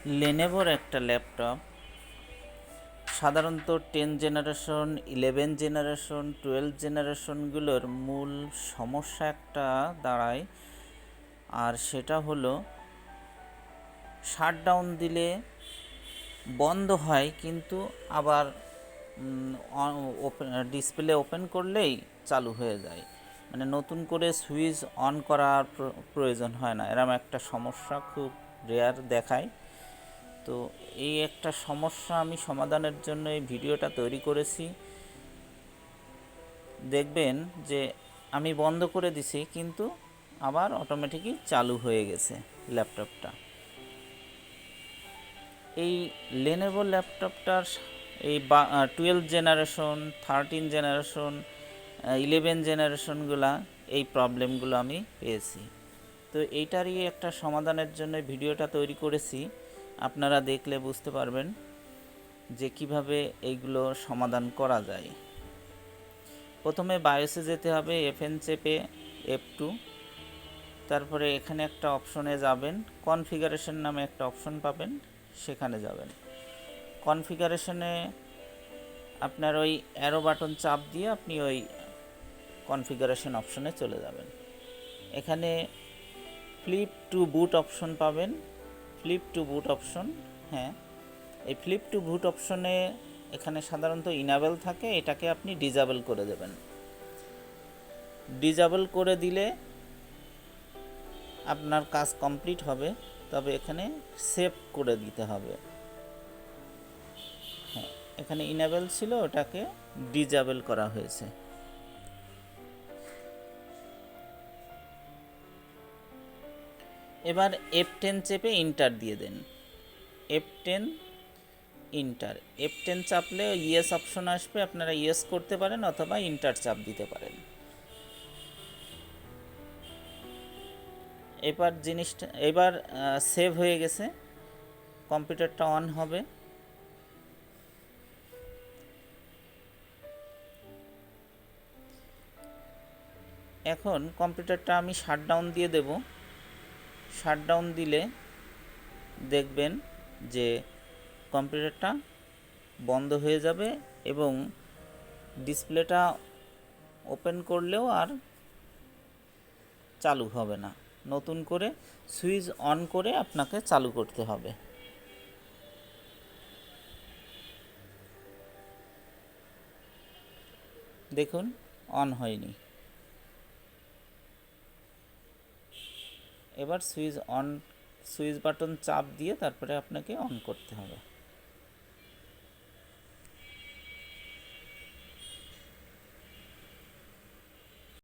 লেনোভোর একটা ল্যাপটপ সাধারণত 10 generation, 11 generation, 12 জেনারেশনগুলোর মূল সমস্যা একটা দাঁড়ায়, আর সেটা হলো শাটডাউন দিলে বন্ধ হয়, কিন্তু আবার ডিসপ্লে ওপেন করলেই চালু হয়ে যায়। মানে নতুন করে সুইচ অন করার প্রয়োজন হয় না, এরকম একটা সমস্যা খুব রেয়ার দেখায়। তো এই একটা সমস্যা আমি সমাধানের জন্য এই ভিডিওটা তৈরি করেছি। দেখবেন যে আমি বন্ধ করে দিছি, কিন্তু আবার অটোমেটিকই চালু হয়ে গেছে ল্যাপটপটা। এই লেনোভো ল্যাপটপটার এই 12 জেনারেশন, 13 জেনারেশন, 11 জেনারেশনগুলা এই প্রবলেমগুলো আমি পেয়েছি। তো এইটারই একটা সমাধানের জন্য ভিডিওটা তৈরি করেছি। আপনারা দেখলে বুঝতে পারবেন যে কিভাবে এইগুলো সমাধান করা যায়। প্রথমে বায়োসে যেতে হবে, FN চেপে F2, তারপরে এখানে একটা অপশনে যাবেন, কনফিগারেশন নামে একটা অপশন পাবেন, সেখানে যাবেন। কনফিগারেশনে আপনার ওই অ্যারো বাটন চাপ দিয়ে আপনি ওই কনফিগারেশন অপশনে চলে যাবেন। এখানে ফ্লিপ টু বুট অপশন পাবেন, ফ্লিপ টু বুট অপশন। হ্যাঁ, এই ফ্লিপ টু বুট অপশনে এখানে সাধারণত ইনাবেল থাকে, এটাকে আপনি ডিজাবেল করে দেবেন। ডিজাবেল করে দিলে আপনার কাজ কমপ্লিট হবে, তবে এখানে সেভ করে দিতে হবে। হ্যাঁ, এখানে ইনেবল ছিল, ওটাকে ডিজাবেল করা হয়েছে। এবার F10 চেপে ইন্টার দিয়ে দেন। F10 ইন্টার, F10 চাপলে ইয়েস অপশন আসবে, আপনারা ইয়েস করতে পারেন অথবা ইন্টার চাপ দিতে পারেন। এবার সেভ হয়ে গেছে, কম্পিউটারটা অন হবে। এখন কম্পিউটারটা আমি শাটডাউন দিয়ে দেব। শাটডাউন দিলে দেখবেন যে কম্পিউটারটা বন্ধ হয়ে যাবে এবং ডিসপ্লেটা ওপেন করলেও আর চালু হবে না। নতুন করে সুইচ অন করে আপনাকে চালু করতে হবে। দেখুন, অন হয়নি। এবার সুইচ বাটন চাপ দিয়ে তারপরে আপনাকে অন করতে হবে।